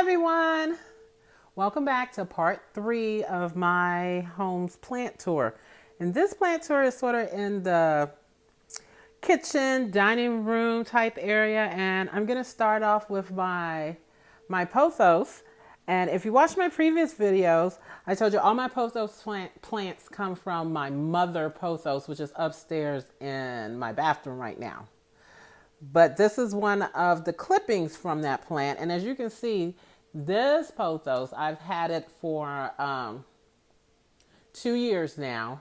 everyone. Welcome back to part 3 of my home's plant tour. And this plant tour is sort of in the kitchen, dining room type area. And I'm going to start off with my Pothos. And if you watched my previous videos, I told you all my Pothos plants come from my mother Pothos, which is upstairs in my bathroom right now. But this is one of the clippings from that plant. And as you can see, this Pothos, I've had it for 2 years now.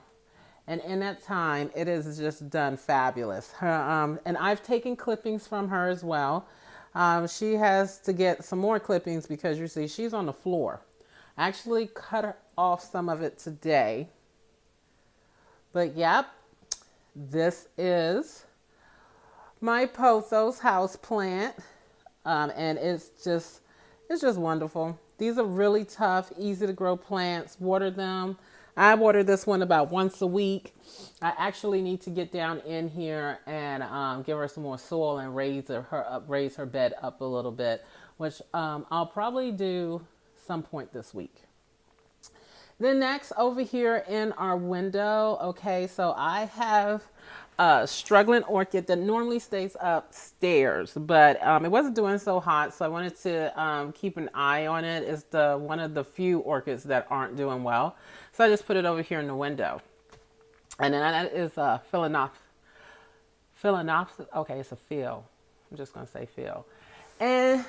And in that time, it has just done fabulous. And I've taken clippings from her as well. She has to get some more clippings because you see, she's on the floor. I actually cut off some of it today. But yep, this is my Pothos house plant, and it's just wonderful. These are really tough, easy to grow plants. Water them. I water this one about once a week. I actually need to get down in here and give her some more soil and raise her bed up a little bit, which I'll probably do some point this week. Then next, over here in our window, okay, so I have a struggling orchid that normally stays upstairs, but it wasn't doing so hot, so I wanted to keep an eye on it. It's one of the few orchids that aren't doing well, so I just put it over here in the window. And then that is Phalaenopsis. Okay, it's a phil. I'm just going to say phil. And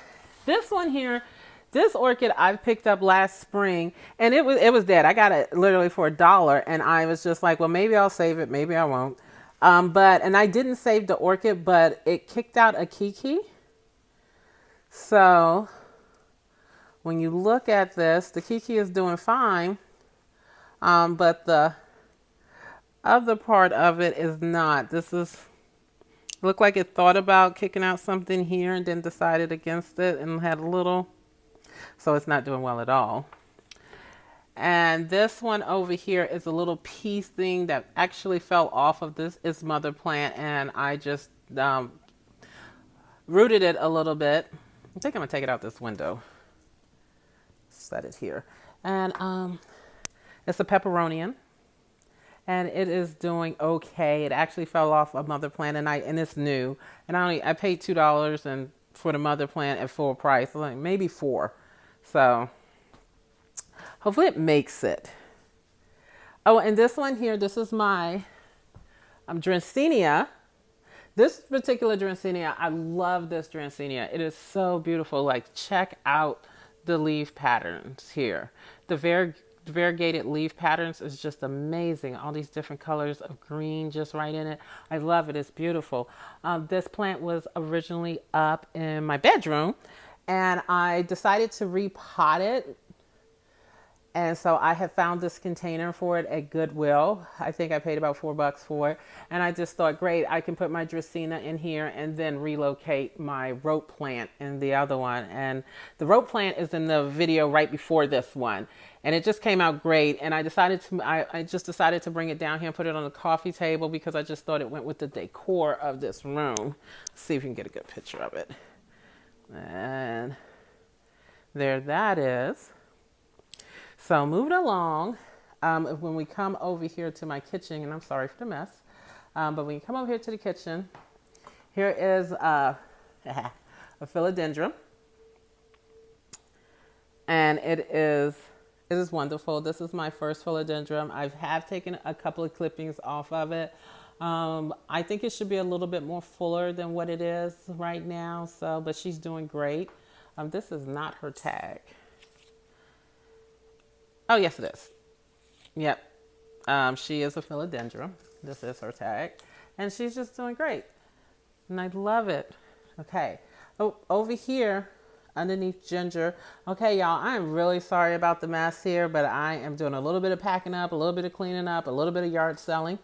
this one here, this orchid I picked up last spring, and it was dead. I got it literally for $1, and I was just like, well, maybe I'll save it, maybe I won't. And I didn't save the orchid, but it kicked out a kiki. So when you look at this, the kiki is doing fine, but the other part of it is not. Looked like it thought about kicking out something here and then decided against it and had a little. So it's not doing well at all. And this one over here is a little piece thing that actually fell off of its mother plant, and I just rooted it a little bit. I think I'm gonna take it out this window. Set it here. And it's a peperonian, and it is doing okay. It actually fell off a mother plant, and it's new. And I paid $2 and for the mother plant at full price, like maybe $4. So hopefully it makes it. Oh, and this one here, this is my Dracaena. This particular Dracaena, I love this Dracaena. It is so beautiful. Like, check out the leaf patterns here. The variegated leaf patterns is just amazing. All these different colors of green just right in it. I love it. It's beautiful. This plant was originally up in my bedroom, and I decided to repot it. And so I have found this container for it at Goodwill. I think I paid about $4 for it. And I just thought, great, I can put my Dracaena in here and then relocate my rope plant in the other one. And the rope plant is in the video right before this one. And it just came out great. And I just decided to bring it down here and put it on the coffee table because I just thought it went with the decor of this room. Let's see if we can get a good picture of it. And there that is. So moving along, when we come over here to my kitchen, and I'm sorry for the mess, but when you come over here to the kitchen, here is a philodendron, and it is wonderful. This is my first philodendron. I have taken a couple of clippings off of it. I think it should be a little bit more fuller than what it is right now. So, but she's doing great. This is not her tag. Oh, yes, it is. Yep. She is a philodendron. This is her tag. And she's just doing great. And I love it. Okay. Oh, over here, underneath Ginger. Okay, y'all, I'm really sorry about the mess here, but I am doing a little bit of packing up, a little bit of cleaning up, a little bit of yard selling.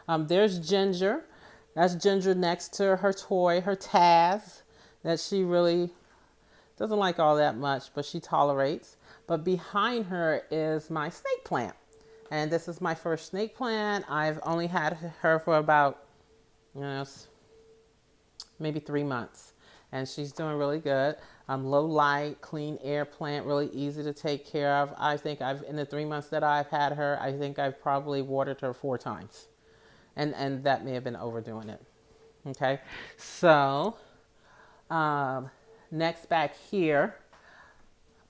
There's Ginger. That's Ginger next to her toy, her Taz, that she really doesn't like all that much, but she tolerates. But behind her is my snake plant. And this is my first snake plant. I've only had her for about, maybe 3 months. and she's doing really good. Low light, clean air plant, really easy to take care of. I think in the 3 months that I've had her, I think I've probably watered her 4 times. And that may have been overdoing it. Okay. So, next back here,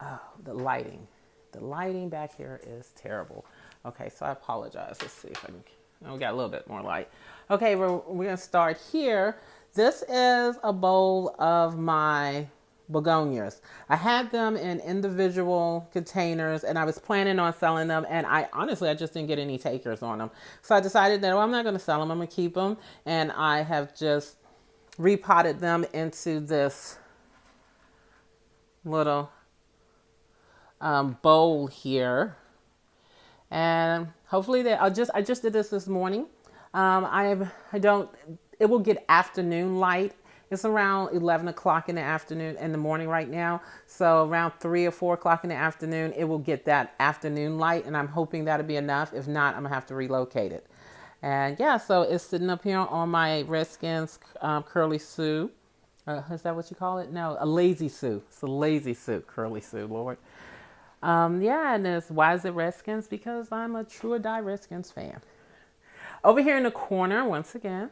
oh, the lighting. The lighting back here is terrible. Okay. So I apologize. Let's see if I can, oh, we got a little bit more light. Okay. We're going to start here. This is a bowl of my begonias. I had them in individual containers and I was planning on selling them, and I just didn't get any takers on them. So I decided that, well, I'm not going to sell them. I'm going to keep them, and I have just repotted them into this little bowl here, and hopefully I just did this morning. It will get afternoon light. It's around 11 o'clock in the morning right now. So around 3 or 4 o'clock in the afternoon, it will get that afternoon light, and I'm hoping that'll be enough. If not, I'm gonna have to relocate it. And yeah, so it's sitting up here on my Redskins Curly Sue. Is that what you call it? No, a Lazy Sue. It's a Lazy Sue, Curly Sue, Lord. Yeah, and why is it Redskins? Because I'm a true or die Redskins fan. Over here in the corner, once again,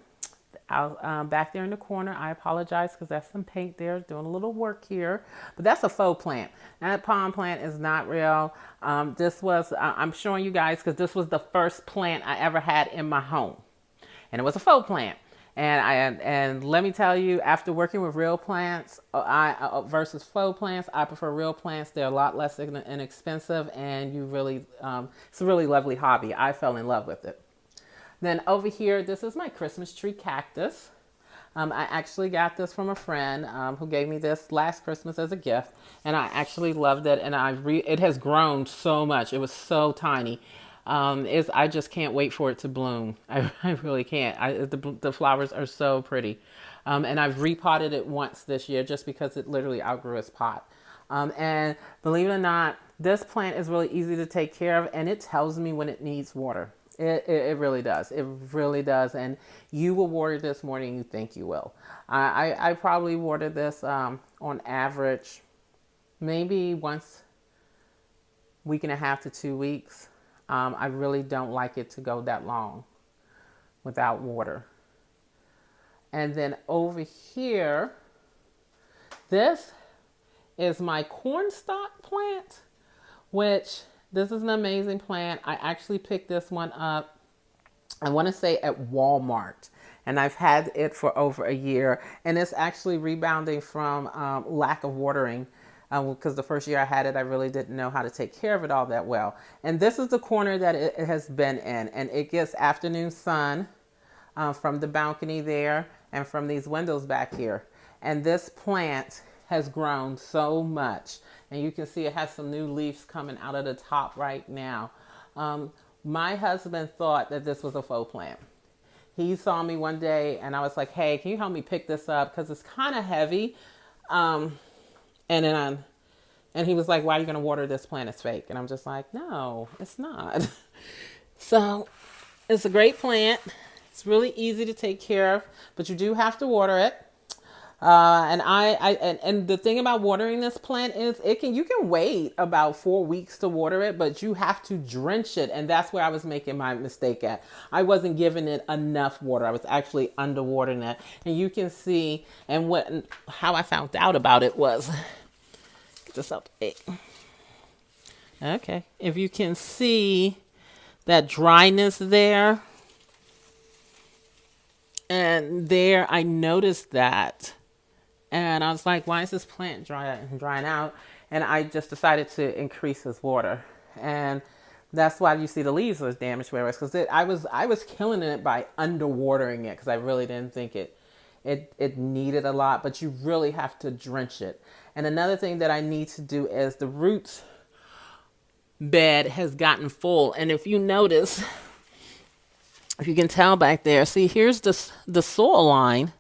back there in the corner, I apologize because that's some paint there, doing a little work here, but that's a faux plant. That palm plant is not real. This was, I'm showing you guys because this was the first plant I ever had in my home, and it was a faux plant. And let me tell you, after working with real plants versus faux plants, I prefer real plants. They're a lot less inexpensive, and it's a really lovely hobby. I fell in love with it. Then over here, this is my Christmas tree cactus. I actually got this from a friend who gave me this last Christmas as a gift, and I actually loved it. And it has grown so much. It was so tiny. I just can't wait for it to bloom. I really can't. The flowers are so pretty. And I've repotted it once this year just because it literally outgrew its pot. And believe it or not, this plant is really easy to take care of, and it tells me when it needs water. It really does. It really does. And you will water this more than you think you will. I probably water this on average maybe once week and a half to 2 weeks. I really don't like it to go that long without water. And then over here, this is my cornstalk plant, which this is an amazing plant. I actually picked this one up, I want to say at Walmart, and I've had it for over a year, and it's actually rebounding from lack of watering, because the first year I had it, I really didn't know how to take care of it all that well. And this is the corner that it has been in, and it gets afternoon sun from the balcony there and from these windows back here. And this plant has grown so much. And you can see it has some new leaves coming out of the top right now. My husband thought that this was a faux plant. He saw me one day and I was like, hey, can you help me pick this up? Because it's kind of heavy. And he was like, why are you going to water this plant? It's fake. And I'm just like, no, it's not. So it's a great plant. It's really easy to take care of, but you do have to water it. And the thing about watering this plant is you can wait about 4 weeks to water it, but you have to drench it. And that's where I was making my mistake at. I wasn't giving it enough water. I was actually underwatering it. And you can see, and how I found out about it was, get this up. Okay. If you can see that dryness there, and there I noticed that. And I was like, why is this plant drying out? And I just decided to increase his water. And that's why you see the leaves was damaged. Whereas, because I was killing it by underwatering it, because I really didn't think it needed a lot. But you really have to drench it. And another thing that I need to do is the roots bed has gotten full. And if you notice, if you can tell back there, see, here's the soil line.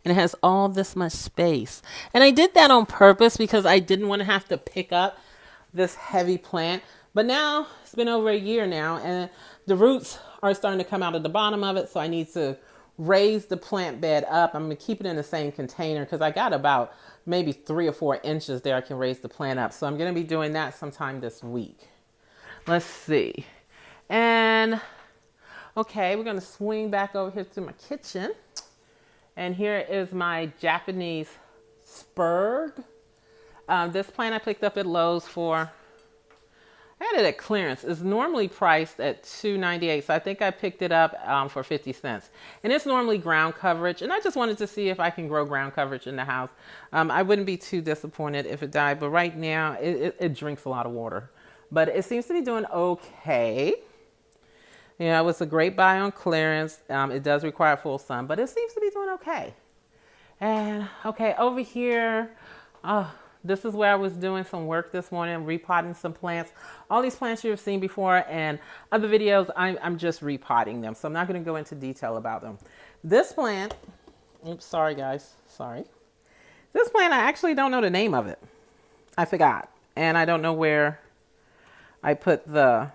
And it has all this much space. And I did that on purpose because I didn't want to have to pick up this heavy plant. But now, it's been over a year now, and the roots are starting to come out of the bottom of it. So I need to raise the plant bed up. I'm going to keep it in the same container because I got about maybe 3 or 4 inches there I can raise the plant up. So I'm going to be doing that sometime this week. Let's see. And okay, we're going to swing back over here to my kitchen. And here is my Japanese spurg. This plant I picked up at Lowe's for, I had it at clearance. It's normally priced at $2.98, so I think I picked it up for 50 cents. And it's normally ground coverage, and I just wanted to see if I can grow ground coverage in the house. I wouldn't be too disappointed if it died, but right now it drinks a lot of water. But it seems to be doing okay. You know, it's a great buy on clearance. It does require full sun, but it seems to be doing okay. And okay, over here, this is where I was doing some work this morning, repotting some plants. All these plants you've seen before, and other videos, I'm just repotting them. So I'm not going to go into detail about them. This plant, oops, sorry guys, sorry. This plant, I actually don't know the name of it. I forgot. And I don't know where I put the,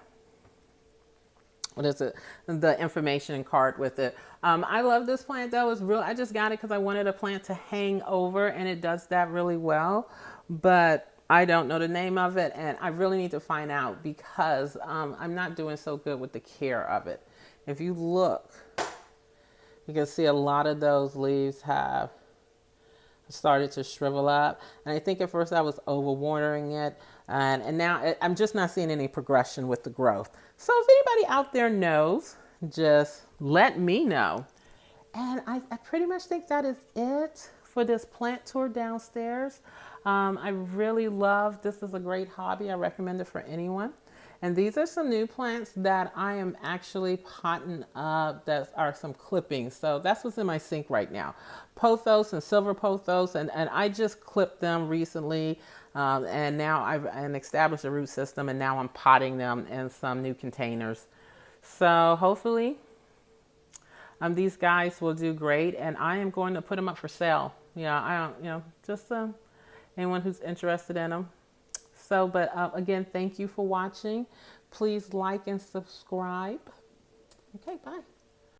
what is it? The information card with it. I love this plant though. It's real. I just got it because I wanted a plant to hang over, and it does that really well. But I don't know the name of it, and I really need to find out because I'm not doing so good with the care of it. If you look, you can see a lot of those leaves have started to shrivel up. And I think at first I was overwatering it, and now I'm just not seeing any progression with the growth. So if anybody out there knows, just let me know. And I pretty much think that is it for this plant tour downstairs. I really love, this is a great hobby. I recommend it for anyone. And these are some new plants that I am actually potting up that are some clippings. So that's what's in my sink right now. Pothos and silver pothos. And I just clipped them recently. And now I've established a root system, and now I'm potting them in some new containers. So hopefully these guys will do great, and I am going to put them up for sale. Yeah, I don't, just anyone who's interested in them. So, but again, thank you for watching. Please like and subscribe. Okay, bye.